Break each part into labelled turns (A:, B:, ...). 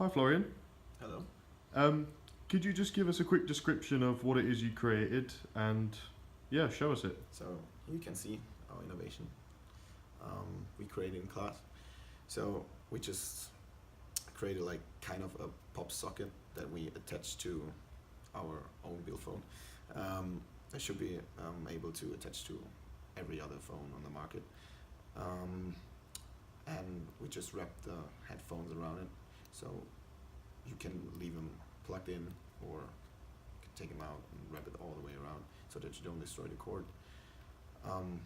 A: Hi Florian.
B: Hello.
A: Could you just give us a quick description of what it is you created and show us it.
B: So you can see our innovation we created in class. So we just created like kind of a pop socket that we attach to our own build phone. That should be able to attach to every other phone on the market. And we just wrap the headphones around it, so you can leave them plugged in or take them out and wrap it all the way around so that you don't destroy the cord. Okay.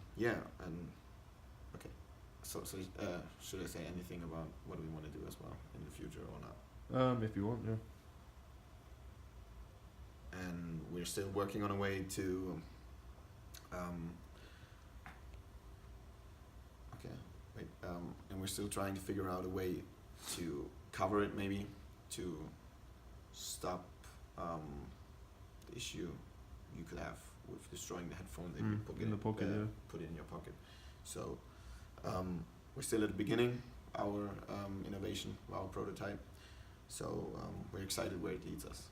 B: So should I say anything about what we want to do as well in the future or not?
A: If you want, yeah.
B: And we're still working on a way to and we're still trying to figure out a way to cover it, maybe to stop the issue you could have with destroying the headphone that you put
A: in the pocket,
B: put it in your pocket. So we're still at the beginning, our innovation, our prototype. So we're excited where it leads us.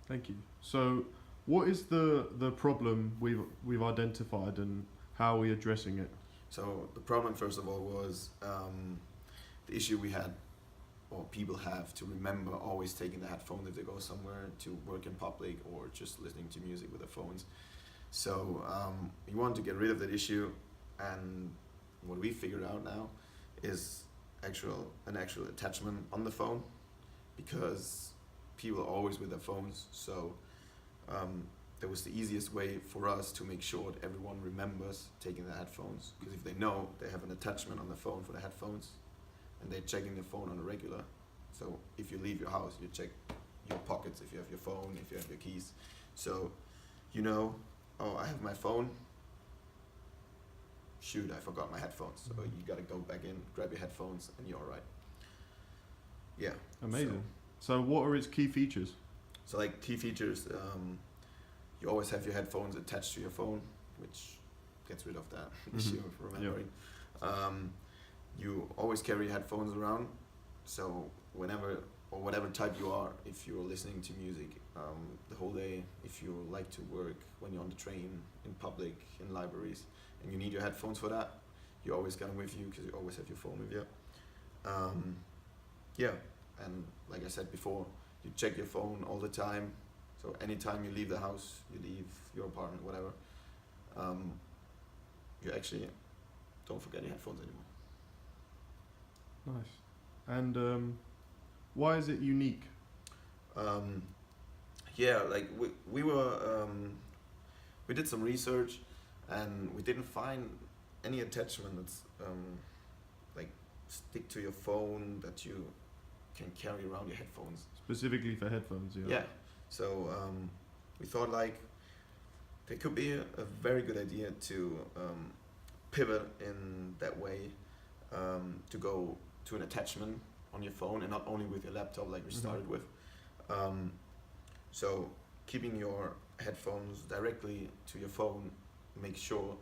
A: Thank you. So what is the problem we've identified and how are we addressing it?
B: So the problem, first of all, was the issue we had, or people have, to remember always taking the headphone if they go somewhere to work in public or just listening to music with their phones. So we want to get rid of that issue, and what we figured out now is an actual attachment on the phone, because people are always with their phones. So that was the easiest way for us to make sure that everyone remembers taking their headphones, because if they know they have an attachment on the phone for the headphones and they're checking the phone on a regular, so if you leave your house you check your pockets if you have your phone, if you have your keys, so oh, I have my phone, shoot, I forgot my headphones, so you gotta go back in, grab your headphones, and you're alright. Yeah.
A: Amazing. So what are its key features?
B: So like key features, you always have your headphones attached to your phone, which gets rid of that issue of remembering. Yep. You always carry your headphones around, so whenever or whatever type you are, if you're listening to music the whole day, if you like to work when you're on the train, in public, in libraries, and you need your headphones for that, you always got them with you because you always have your phone with you. And like I said before, you check your phone all the time. So anytime you leave the house, you leave your apartment, whatever, you actually don't forget your headphones anymore.
A: Nice. And why is it unique?
B: Like we did some research and we didn't find any attachment that's like stick to your phone that you can carry around your headphones.
A: Specifically for headphones, yeah.
B: Yeah. So we thought like it could be a very good idea to pivot in that way, to go to an attachment on your phone and not only with your laptop like we started with. So keeping your headphones directly to your phone makes sure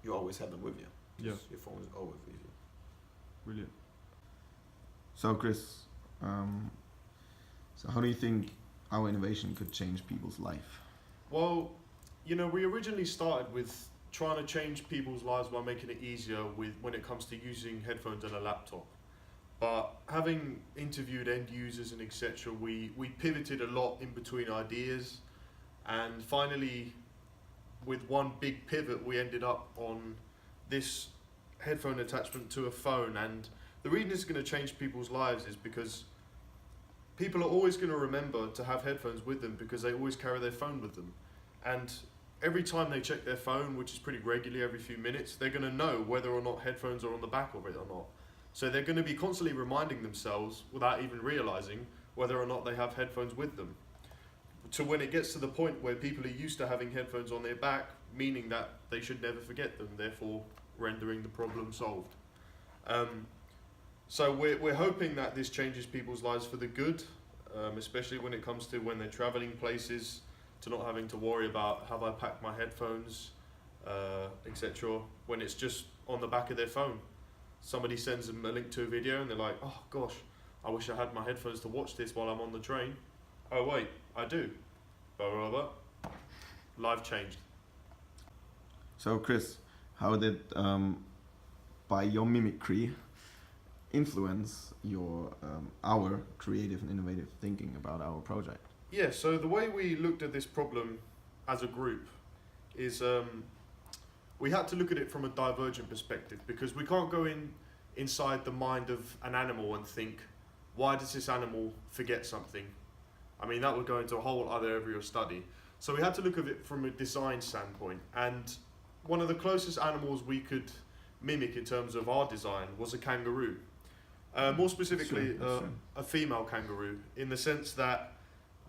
B: you always have them with you.
A: Yeah.
B: Your phone is always with you.
A: Brilliant.
B: So Chris, so how do you think our innovation could change people's life?
A: Well, we originally started with trying to change people's lives by making it easier when it comes to using headphones and a laptop. But having interviewed end users and etc., we pivoted a lot in between ideas, and finally, with one big pivot, we ended up on this headphone attachment to a phone. And the reason it's going to change people's lives is because people are always going to remember to have headphones with them because they always carry their phone with them. And every time they check their phone, which is pretty regularly every few minutes, they're going to know whether or not headphones are on the back of it or not. So they're going to be constantly reminding themselves, without even realizing, whether or not they have headphones with them. So when it gets to the point where people are used to having headphones on their back, meaning that they should never forget them, therefore rendering the problem solved. So we're hoping that this changes people's lives for the good, especially when it comes to when they're traveling places, to not having to worry about have I packed my headphones, etc. when it's just on the back of their phone. Somebody sends them a link to a video and they're like, oh gosh, I wish I had my headphones to watch this while I'm on the train. Oh wait, I do. Blah blah blah. Life changed.
B: So Chris, how did biomimicry influence your our creative and innovative thinking about our project?
A: Yeah, so the way we looked at this problem as a group is we had to look at it from a divergent perspective, because we can't go inside the mind of an animal and think, why does this animal forget something? I mean, that would go into a whole other area of study. So we had to look at it from a design standpoint, and one of the closest animals we could mimic in terms of our design was a kangaroo. More specifically,
B: Sure.
A: a female kangaroo, in the sense that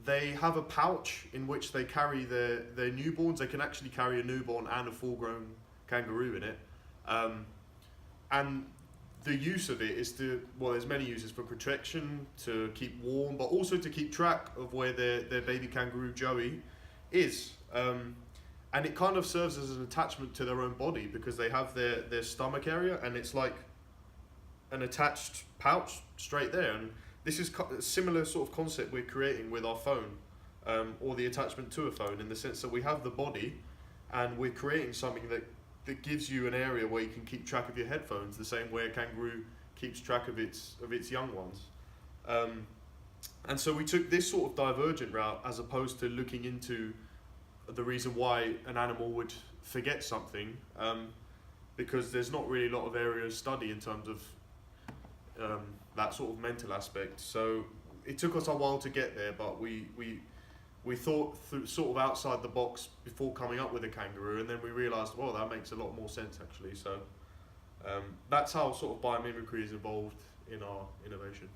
A: they have a pouch in which they carry their newborns. They can actually carry a newborn and a full-grown kangaroo in it. And the use of it is there's many uses for protection, to keep warm, but also to keep track of where their baby kangaroo Joey is. And it kind of serves as an attachment to their own body, because they have their stomach area, and it's like an attached pouch straight there. And this is a similar sort of concept we're creating with our phone, or the attachment to a phone, in the sense that we have the body, and we're creating something that gives you an area where you can keep track of your headphones, the same way a kangaroo keeps track of its young ones. And so we took this sort of divergent route, as opposed to looking into the reason why an animal would forget something, because there's not really a lot of area of study in terms of that sort of mental aspect. So it took us a while to get there, but we thought sort of outside the box before coming up with a kangaroo, and then we realised, well, that makes a lot more sense actually. So that's how sort of biomimicry is involved in our innovation.